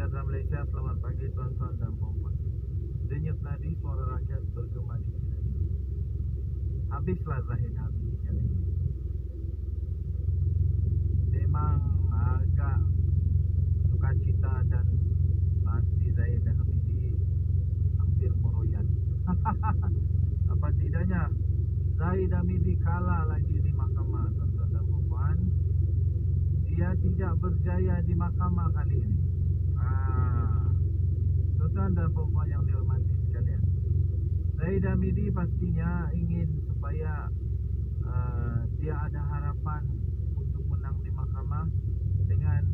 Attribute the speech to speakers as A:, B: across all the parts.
A: sejahtera Malaysia, selamat pagi tuan-tuan dan puan-puan. Denyut nadi suara rakyat bergema di sini. Habislah Zahid Hamidi kali ini. Memang agak sukacita dan pasti Zahid Hamidi hampir meroyan. Apa tidaknya Zahid Hamidi kalah lagi di mahkamah, tuan-tuan dan puan-puan. Dia tidak berjaya di mahkamah kali ini. Tuan-tuan dan puan-puan yang dihormati sekalian, Zahid Hamidi pastinya ingin supaya dia ada harapan untuk menang di mahkamah dengan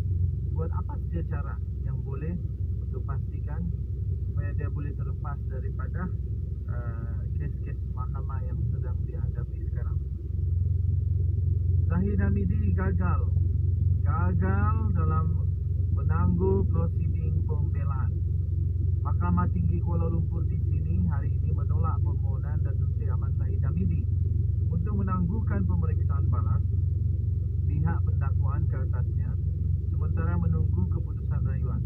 A: buat apa saja cara yang boleh untuk pastikan supaya dia boleh terlepas daripada kes-kes mahkamah yang sedang dihadapi sekarang. Zahid Hamidi gagal dalam menangguh prosiding pembelaan. Mahkamah Tinggi Kuala Lumpur di sini hari ini menolak permohonan Datuk Seri Ahmad Zahid Hamidi untuk menangguhkan pemeriksaan balas pihak pendakwaan ke atasnya sementara menunggu keputusan rayuan.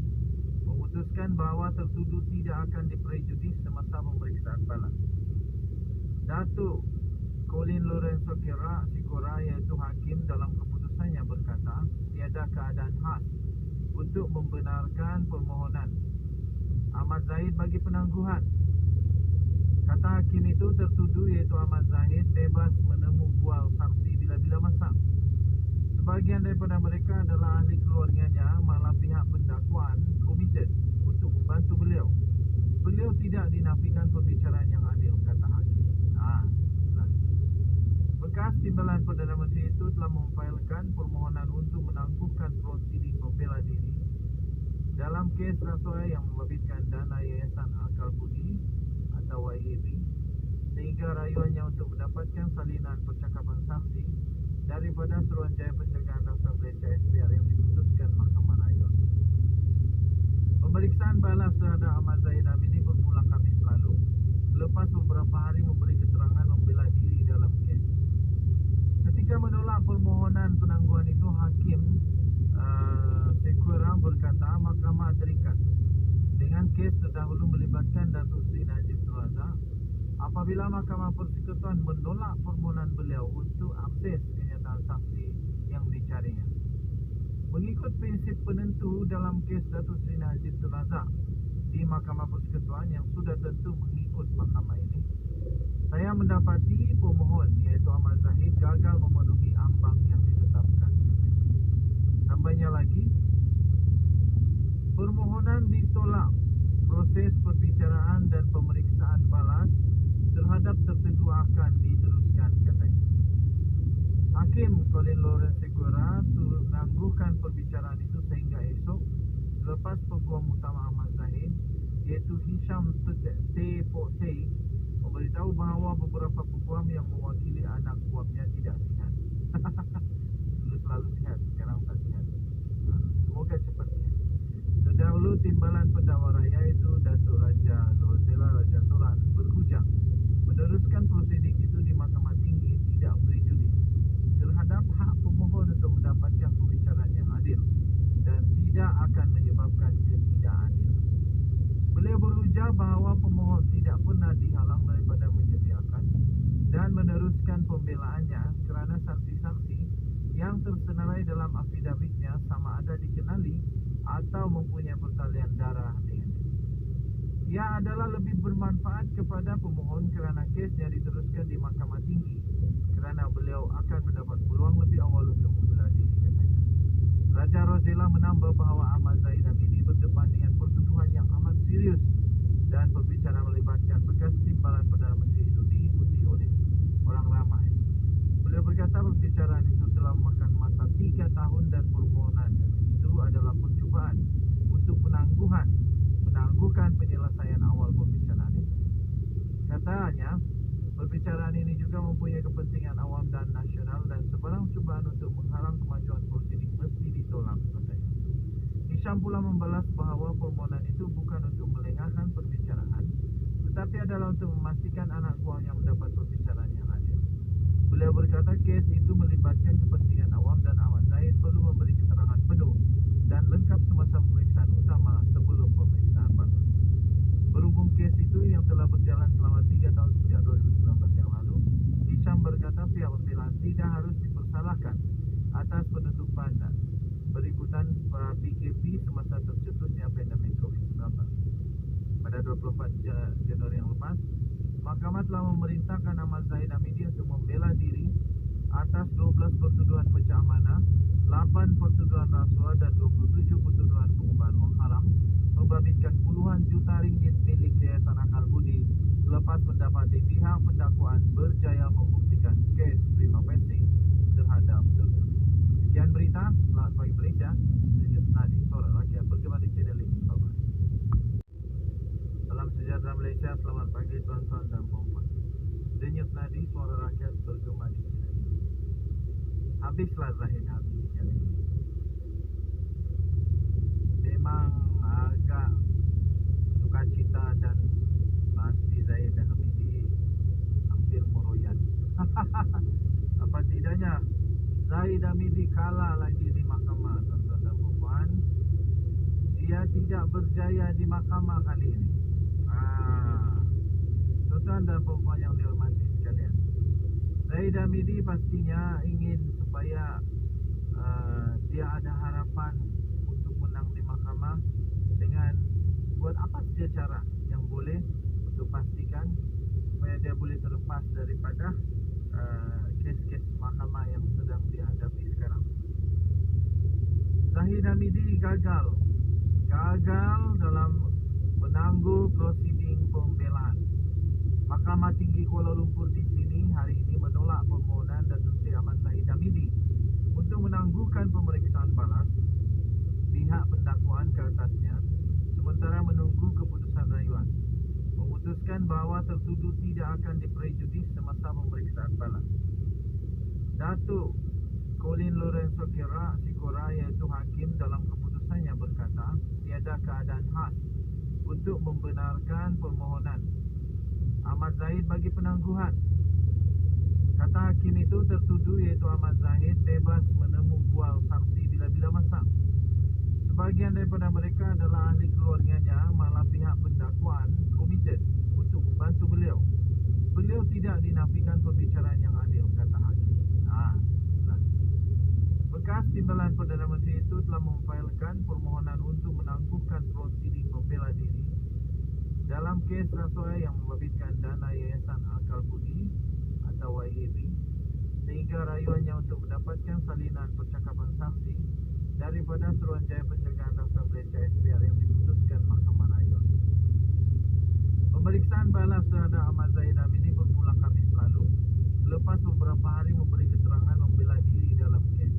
A: Memutuskan bahawa tertuduh tidak akan diprejudis semasa pemeriksaan balas. Datuk Colin Lorenzo Sikora iaitu hakim dalam keputusannya berkata tiada keadaan khas untuk membenarkan permohonan Ahmad Zahid bagi penangguhan. Kata hakim itu, tertuduh iaitu Ahmad Zahid bebas menemu bual saksi bila-bila masa. Sebahagian daripada mereka adalah ahli keluarganya, malah pihak pendakwaan komited untuk membantu beliau. Beliau tidak dinafikan perbicaraan yang adil, kata hakim. Bekas Timbalan Perdana Menteri itu telah memfailkan permohonan untuk menangguhkan prosiding membela diri dalam kes rasuah yang membabitkan dana Yayasan Akal Budi atau YAB, sehingga rayuannya untuk mendapatkan salinan percakapan saksi daripada Suruhanjaya Pencegahan Rasuah Malaysia SPRM diputuskan Mahkamah Rayuan. Pemeriksaan balas terhadap Ahmad Zahid Hamidi bermula Khamis lalu selepas beberapa hari memberi keterangan membela diri dalam kes. Ketika menolak permohonan penangguhan itu, Hakim Sikora berkata mahkamah terikat dengan kes terdahulu melibatkan Datuk Seri Najib Tun Razak apabila Mahkamah Persekutuan menolak permohonan beliau untuk akses kenyataan saksi yang dicarinya. Mengikut prinsip penentu dalam kes Datuk Seri Najib Tun Razak di Mahkamah Persekutuan yang sudah tentu mengikut mahkamah ini, saya mendapati pemohon iaitu Ahmad Zahid gagal memenuhi ambang yang ditetapkan. Tambahnya lagi, permohonan ditolak. Proses perbicaraan dan pemeriksaan balas terhadap tertentu akan diteruskan, katanya. Hakim Colin Lawrence Segura menangguhkan perbicaraan itu sehingga esok selepas peguam utama Ahmad Zahid iaitu Hisham T. Potey memberitahu bahawa beberapa peguam yang mewakili anak buahnya tidak sihat. Dulu selalu sihat, sekarang tak sihat. Semoga cepat sihat. Terdahulu Timbalan Pendakwa Raya itu Datuk Raja Rosela Raja Toran berhujang meneruskan prosiding itu di Mahkamah Tinggi tidak prejudis terhadap hak pemohon untuk mendapatkan pembicaraan yang adil dan tidak akan menyebabkan ketidakadilan. Beliau berujar bahawa pemohon tidak pernah dihalang daripada menyediakan dan meneruskan pembelaannya kerana saksi-saksi yang tersenarai dalam afidavitnya sama ada dikenali atau mempunyai pertalian darah dengannya. Ia adalah lebih bermanfaat kepada pemohon kerana kesnya diteruskan di Mahkamah Tinggi kerana beliau akan mendapat peluang lebih awal untuk membela diri, katanya. Raja Rosela menambah bahawa Ahmad Zahid Hamidi berdepan dengan pertuduhan yang amat serius dan perbicaraan melibatkan bekas Timbalan Perdana Menteri itu diikuti oleh orang ramai. Beliau berkata perbicaraan itu telah memakan masa 3 tahun dan permohonan itu adalah percubaan untuk menangguhkan penyelesaian awal perbicaraan itu. Katanya, perbicaraan ini juga mempunyai kepentingan awam dan nasional dan sebarang cubaan untuk menghalang kemajuan prosiding mesti ditolak, katanya. Hisham pula membalas bahawa permohonan itu bukan untuk melengahkan perbicaraan tetapi adalah untuk memastikan anak buahnya mendapat perbicaraan yang adil. Beliau berkata kes itu melibatkan kepentingan awam dan Ahmad Zahid perlu memberi keterangan penuh dan lengkap semasa pemeriksaan utama itu yang telah berjalan selama 3 tahun sejak 2019 yang lalu, Hisham berkata pihak pembelaan tidak harus dipersalahkan atas penutupan berikutan PKP semasa tercetusnya pandemik COVID-19. Pada 24 Januari yang lepas, Mahkamah telah memerintahkan Ahmad Zahid Hamidi untuk membela diri atas 12 pertuduhan pecah amanah, 8 pertuduhan rasuah dan 27 pertuduhan pengubahan wang haram, membabitkan puluhan juta ringgit milik Yayasan Akal Budi selepas mendapati pihak pendakwaan berjaya membuktikan kes prima facie terhadap tertuduh. Sekian berita, selamat pagi Malaysia. Denyut Nadi, suara rakyat bergema di channel ini. Bye-bye. Salam sejahtera Malaysia, selamat pagi tuan-tuan dan puan-puan. Denyut Nadi, suara rakyat bergema di channel ini. Habislah Zahid Hamidi kali ini. Memang agak sukacita dan pasti Zahid Hamidi hampir meroyan. Apa tidaknya Zahid Hamidi kalah lagi di mahkamah, tuan-tuan dan puan. Dia tidak berjaya di mahkamah kali ini. Tuan-tuan dan puan yang dihormati sekalian, Zahid Hamidi pastinya ingin supaya dia ada harapan untuk menang di mahkamah dengan buat apa saja cara yang boleh untuk pastikan supaya dia boleh terlepas daripada kes-kes mahkamah yang sedang dihadapi sekarang. Zahid Hamidi gagal dalam menangguh prosiding pembelaan. Mahkamah Tinggi Kuala Lumpur di sini hari ini menolak permohonan Datuk Seri Ahmad Zahid Hamidi untuk menangguhkan pemeriksaan balas pihak pendakwaan ke atasnya sementara menunggu keputusan rayuan. Memutuskan bahawa tertuduh tidak akan diprejudis semasa pemeriksaan balas. Datuk Colin Lorenzo Sikora iaitu hakim dalam keputusannya berkata tiada keadaan khas untuk membenarkan permohonan Ahmad Zahid bagi penangguhan. Kata hakim itu, tertuduh iaitu Ahmad Zahid bebas menemu bual saksi bila-bila masa. Sebahagian daripada mereka adalah ahli keluarganya, malah pihak pendakwaan komited untuk membantu beliau. Beliau tidak dinafikan pembicaraan yang adil, kata hakim. Bekas timbalan Perdana Menteri itu telah memfailkan permohonan untuk menangguhkan prosiding membela diri dalam kes rasuah yang membabitkan dana Yayasan Akal Budi atau YAB, sehingga rayuannya untuk mendapatkan salinan percakapan saksi daripada Suruhanjaya Pencegahan Rasuah Malaysia SPRM diputuskan Mahkamah Rayuan. Pemeriksaan balas terhadap Ahmad Zahid Hamidi bermula Khamis lalu selepas beberapa hari memberi keterangan membela diri dalam kes.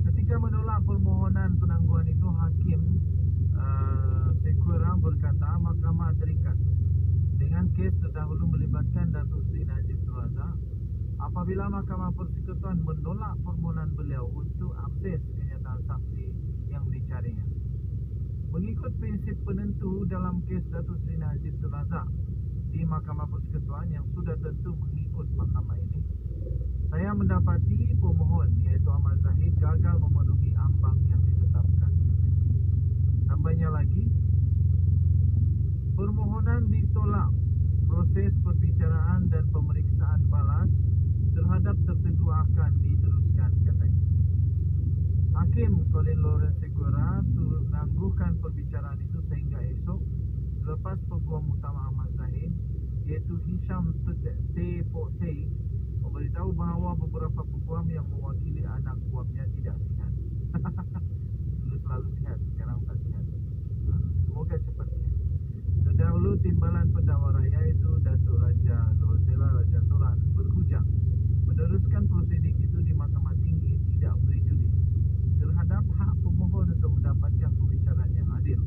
A: Ketika menolak permohonan penangguhan itu, hakim Sekura berkata mahkamah terikat dengan kes terdahulu melibatkan Datuk Seri Najib Tun Razak apabila Mahkamah Persekutuan menolak permohonan beliau untuk akses kenyataan saksi yang dicarinya. Mengikut prinsip penentu dalam kes Datuk Seri Najib Tun Razak di Mahkamah Persekutuan yang sudah tentu mengikut mahkamah ini, saya mendapati pemohon iaitu Ahmad Zahid gagal memenuhi ambang yang ditetapkan. Tambahnya lagi, permohonan ditolak. Proses perbicaraan dan pemeriksaan balas terhadap tertuduh akan diteruskan, katanya. Hakim Colin Lawrence Segura menangguhkan perbicaraan itu sehingga esok selepas peguam utama Ahmad Zahid iaitu Hisham T. memberitahu bahawa beberapa peguam yang mewakili anak buahnya tidak sihat. Dulu selalu sihat, sekarang tak sihat. Semoga cepat sihat. Terdahulu timbalan pendakwa raya itu Datuk Raja Rosela Raja Toran berhujang meneruskan prosedur itu di Mahkamah Tinggi tidak prejudis terhadap hak pemohon untuk mendapatkan pembicaraan yang adil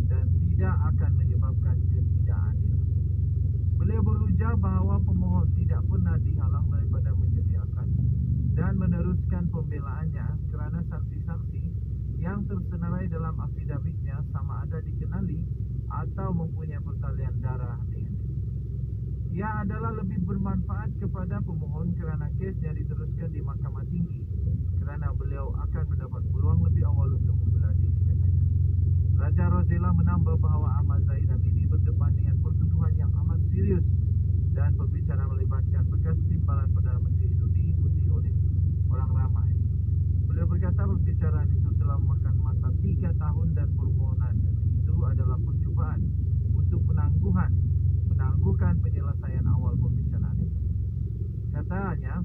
A: dan tidak akan menyebabkan ketidakadilan. Beliau berujar bahawa pemohon tidak pernah dihalang daripada menyediakan dan meneruskan pembelaannya kerana saksi-saksi yang tersenarai dalam afidavitnya sama ada dikenali atau mempunyai pertalian darah DNA. Ia adalah lebih bermanfaat kepada pemohon kerana kesnya diteruskan di Mahkamah Tinggi kerana beliau akan mendapat peluang lebih awal untuk membela diri, katanya. Raja Rosela menambah bahawa Ahmad Zahid Hamidi berdepan dengan tuduhan yang amat serius dan perbicaraan melibatkan bekas timbalan Perdana Menteri itu diikuti oleh orang ramai. Beliau berkata perbicaraan itu telah memakan masa 3 tahun dan permohonan itu adalah percubaan untuk menangguhkan penyelesaian awal perbicaraan itu. Katanya,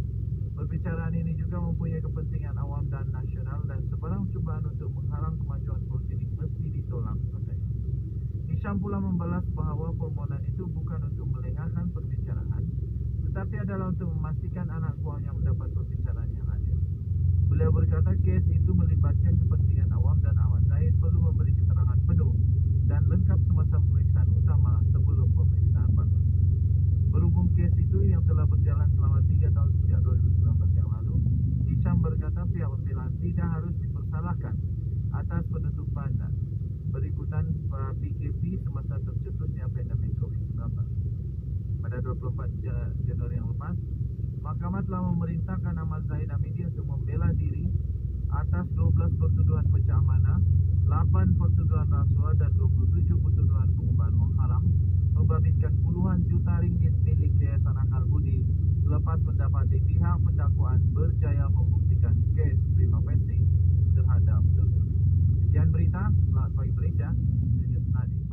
A: perbicaraan ini juga mempunyai kepentingan awam dan nasional dan sebarang cubaan untuk menghalang kemajuan prosiding mesti ditolak, katanya. Hisham pula membalas bahawa permohonan itu bukan untuk melengahkan perbicaraan, tetapi adalah untuk memastikan anak buahnya mendapat perbicaraan yang adil. Beliau berkata kes itu melibatkan kepentingan awam dan Ahmad Zahid perlu memberi keterangan penuh dan lengkap semasa pemeriksaan utama sebelum pemeriksaan batas. Berhubung kes itu yang telah berjalan selama 3 tahun sejak 2019 yang lalu, Hisham berkata pihak pembelaan tidak harus dipersalahkan atas penutupan berikutan PKP semasa tercetusnya pandemik COVID-19. Pada 24 Januari yang lepas, Mahkamah telah memerintahkan Ahmad Zahid Hamidi untuk membela diri atas 12 pertuduhan pecah amanah, 8 pertuduhan rasuah dan 27 pertuduhan pengubahan wang haram, membabitkan puluhan juta ringgit milik Yayasan Akal Budi selepas mendapati pihak pendakwaan berjaya membuktikan kes prima facie terhadap tertuduh. Sekian berita, selamat pagi Malaysia, Senyum Nadi.